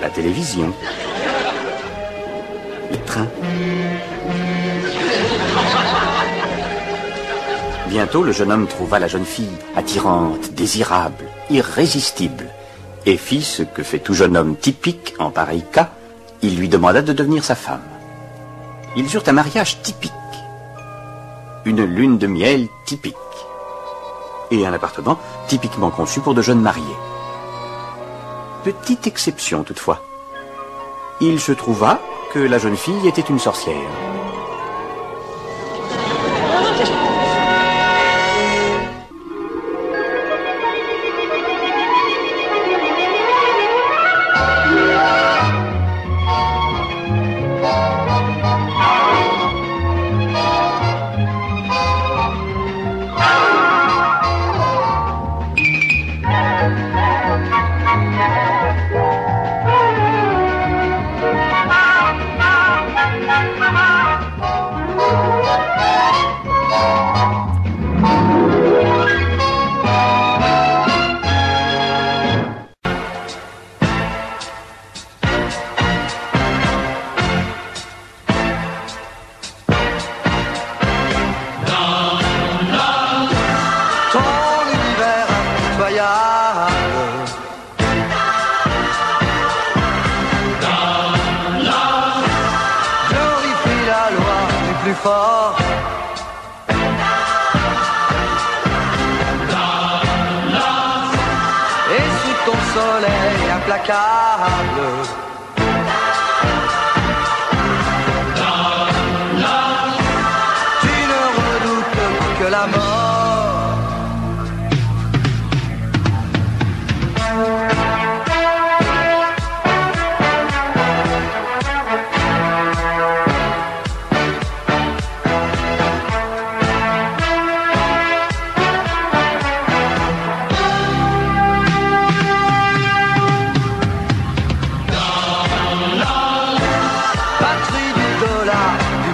la télévision, les trains. Bientôt, le jeune homme trouva la jeune fille attirante, désirable, irrésistible, et fit ce que fait tout jeune homme typique en pareil cas, il lui demanda de devenir sa femme. Ils eurent un mariage typique, une lune de miel typique, et un appartement typiquement conçu pour de jeunes mariés. Petite exception toutefois. Il se trouva que la jeune fille était une sorcière.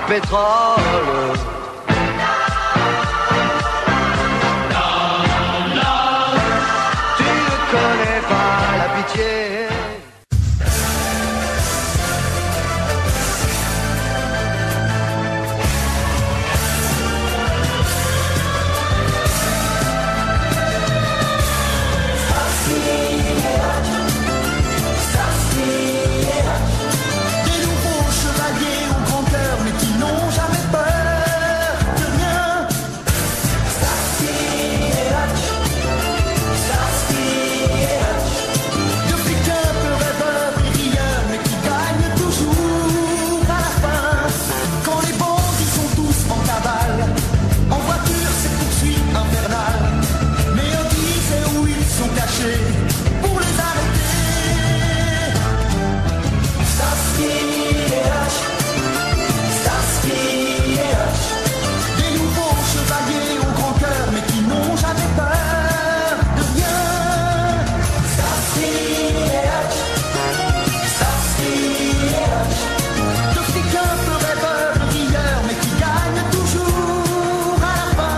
Pétrole. Tu ne connais pas la pitié. Des nouveaux chevaliers au grand cœur, mais qui n'ont jamais peur de rien. De fliquins peu rêveurs et rieurs, mais qui gagnent toujours à la fin. Quand les bandits sont tous en cavale, en voiture c'est poursuite infernale. Mais on disait où ils sont cachés pour les arrêter. Des nouveaux chevaliers au grand cœur, mais qui n'ont jamais peur de rien. De fliquins peu rêveurs, rieurs, mais qui gagnent toujours à la fin.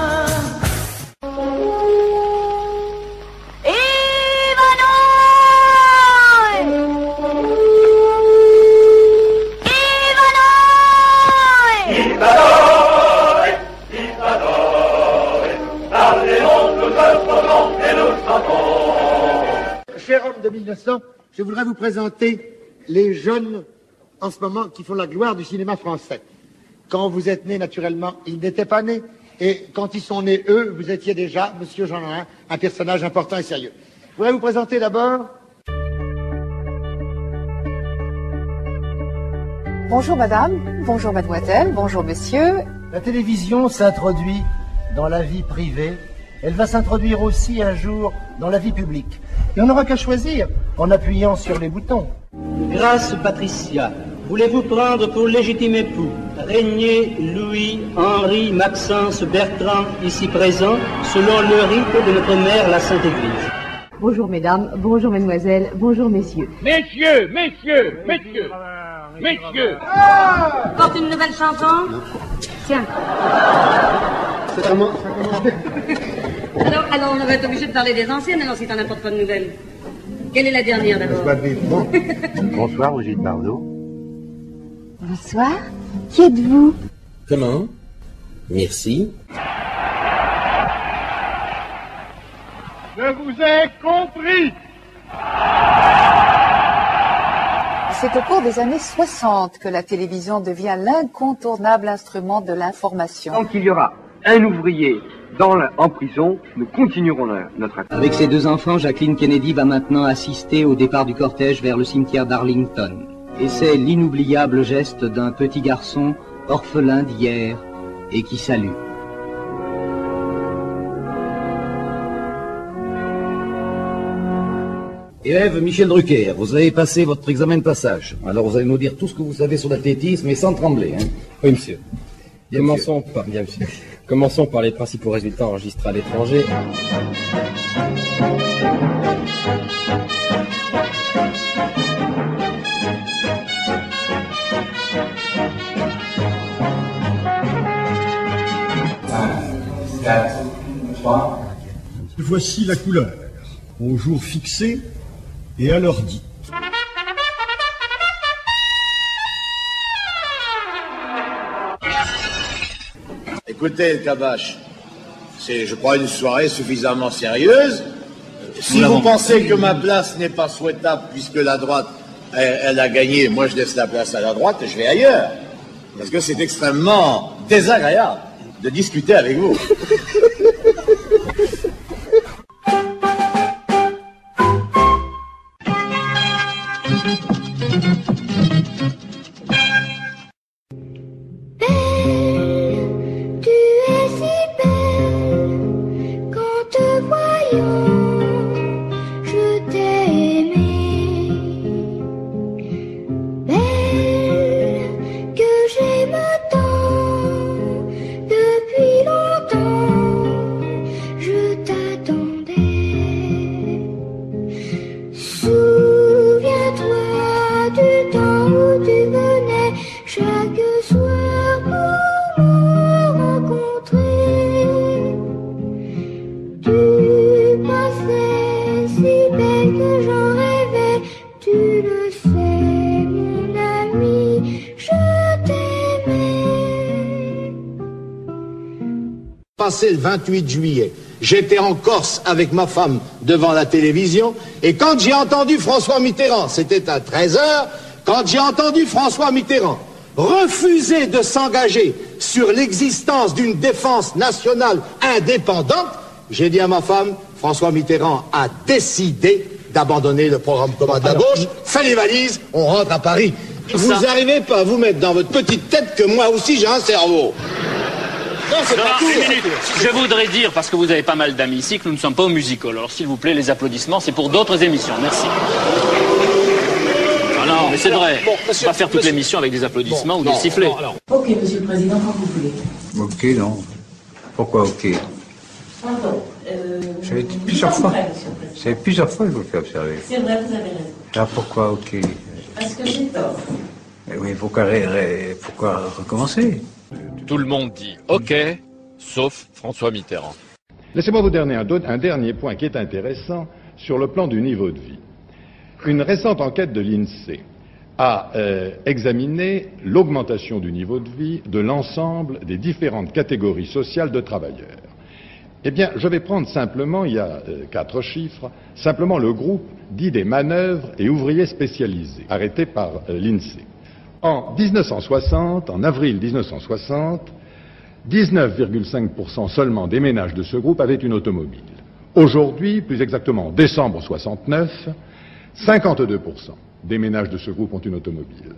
Cher homme de 1900, je voudrais vous présenter les jeunes en ce moment qui font la gloire du cinéma français. Quand vous êtes né, naturellement, ils n'étaient pas nés. Et quand ils sont nés, eux, vous étiez déjà, monsieur Jeanlin, un personnage important et sérieux. Je voudrais vous présenter d'abord... Bonjour madame, bonjour mademoiselle, bonjour messieurs. La télévision s'introduit dans la vie privée. Elle va s'introduire aussi un jour dans la vie publique. Et on n'aura qu'à choisir en appuyant sur les boutons. Grâce Patricia, voulez-vous prendre pour légitime époux Régnier, Louis, Henri, Maxence, Bertrand, ici présents, selon le rite de notre mère, la Sainte Église. Bonjour mesdames, bonjour mesdemoiselles, bonjour messieurs. Messieurs, messieurs, messieurs, messieurs. Porte une nouvelle chanson. Tiens. Ça commence. Alors on va être obligé de parler des anciennes, alors si t'en apportes pas de nouvelles. Quelle est la dernière d'abord? Bonsoir, Brigitte Bardot. Bonsoir. Qui êtes-vous? Comment? Merci. Je vous ai compris. C'est au cours des années 60 que la télévision devient l'incontournable instrument de l'information. Tant qu'il y aura un ouvrier en prison, nous continuerons notre action. Avec ses 2 enfants, Jacqueline Kennedy va maintenant assister au départ du cortège vers le cimetière d'Arlington. Et c'est l'inoubliable geste d'un petit garçon orphelin d'hier et qui salue. Élève Michel Drucker, vous avez passé votre examen de passage. Alors vous allez nous dire tout ce que vous savez sur l'athlétisme, mais sans trembler. Hein. Oui, monsieur. Commençons par les principaux résultats enregistrés à l'étranger. Voici la couleur, au jour fixé et à l'heure dite. Écoutez, Kabache, c'est, je crois, une soirée suffisamment sérieuse. Si vous pensez que ma place n'est pas souhaitable puisque la droite, elle a gagné, moi je laisse la place à la droite et je vais ailleurs. Parce que c'est extrêmement désagréable de discuter avec vous. Passé le 28 juillet, j'étais en Corse avec ma femme devant la télévision et quand j'ai entendu François Mitterrand, c'était à 13h, quand j'ai entendu François Mitterrand refuser de s'engager sur l'existence d'une défense nationale indépendante, j'ai dit à ma femme, François Mitterrand a décidé d'abandonner le programme commun de la gauche, fait les valises, on rentre à Paris. Vous n'arrivez pas à vous mettre dans votre petite tête que moi aussi j'ai un cerveau. Non, c'est pas tout. Je voudrais dire, parce que vous avez pas mal d'amis ici, que nous ne sommes pas au musical. Alors, s'il vous plaît, les applaudissements, c'est pour d'autres émissions. Merci. Ah non, mais c'est vrai. On va pas faire toute l'émission avec des applaudissements ou des sifflets. Ok, monsieur le président, quand vous voulez. Ok, non. Pourquoi ok? J'ai été plusieurs fois. C'est plusieurs fois que je vous le fais observer. C'est vrai, vous avez raison. Alors pourquoi ok? Parce que j'ai tort. Mais oui, pourquoi recommencer? Tout le monde dit OK, sauf François Mitterrand. Laissez-moi vous donner un dernier point qui est intéressant sur le plan du niveau de vie. Une récente enquête de l'INSEE a examiné l'augmentation du niveau de vie de l'ensemble des différentes catégories sociales de travailleurs. Eh bien, je vais prendre simplement, il y a 4 chiffres, simplement le groupe dit des manœuvres et ouvriers spécialisés, arrêté par l'INSEE. En 1960, en avril 1960, 19,5% seulement des ménages de ce groupe avaient une automobile. Aujourd'hui, plus exactement en décembre 69, 52% des ménages de ce groupe ont une automobile.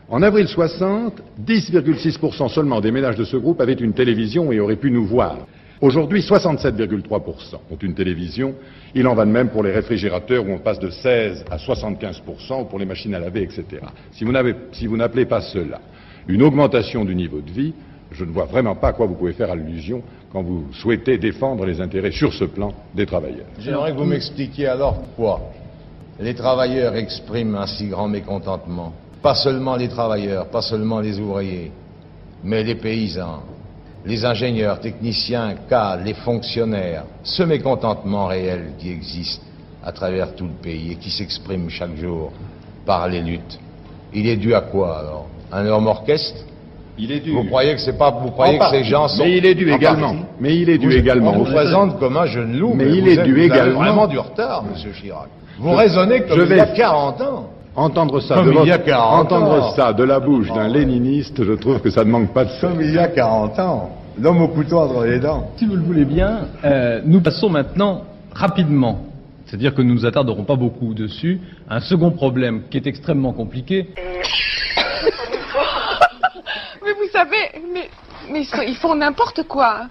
En avril 60, 10,6% seulement des ménages de ce groupe avaient une télévision et auraient pu nous voir. Aujourd'hui, 67,3% ont une télévision. Il en va de même pour les réfrigérateurs où on passe de 16 à 75%, ou pour les machines à laver, etc. Si vous n'appelez pas cela une augmentation du niveau de vie, je ne vois vraiment pas à quoi vous pouvez faire allusion quand vous souhaitez défendre les intérêts sur ce plan des travailleurs. J'aimerais que vous m'expliquiez alors pourquoi les travailleurs expriment un si grand mécontentement. Pas seulement les travailleurs, pas seulement les ouvriers, mais les paysans, les ingénieurs, techniciens, cadres, les fonctionnaires. Ce mécontentement réel qui existe à travers tout le pays et qui s'exprime chaque jour par les luttes, il est dû à quoi alors? Un énorme orchestre? Il est dû. Vous croyez que c'est pas, vous croyez que ces gens sont... Mais il est dû également. Mais il est dû également. On vous présente comme un jeune loup, mais il est dû également. Vous avez vraiment du retard, monsieur Chirac. Vous raisonnez comme il y a 40 ans. Entendre ça, de la bouche d'un léniniste, je trouve que ça ne manque pas de sens. Comme il y a 40 ans. L'homme au couteau entre les dents. Si vous le voulez bien, nous passons maintenant rapidement, c'est-à-dire que nous ne nous attarderons pas beaucoup dessus, à un second problème qui est extrêmement compliqué. Mais vous savez, mais ils font n'importe quoi.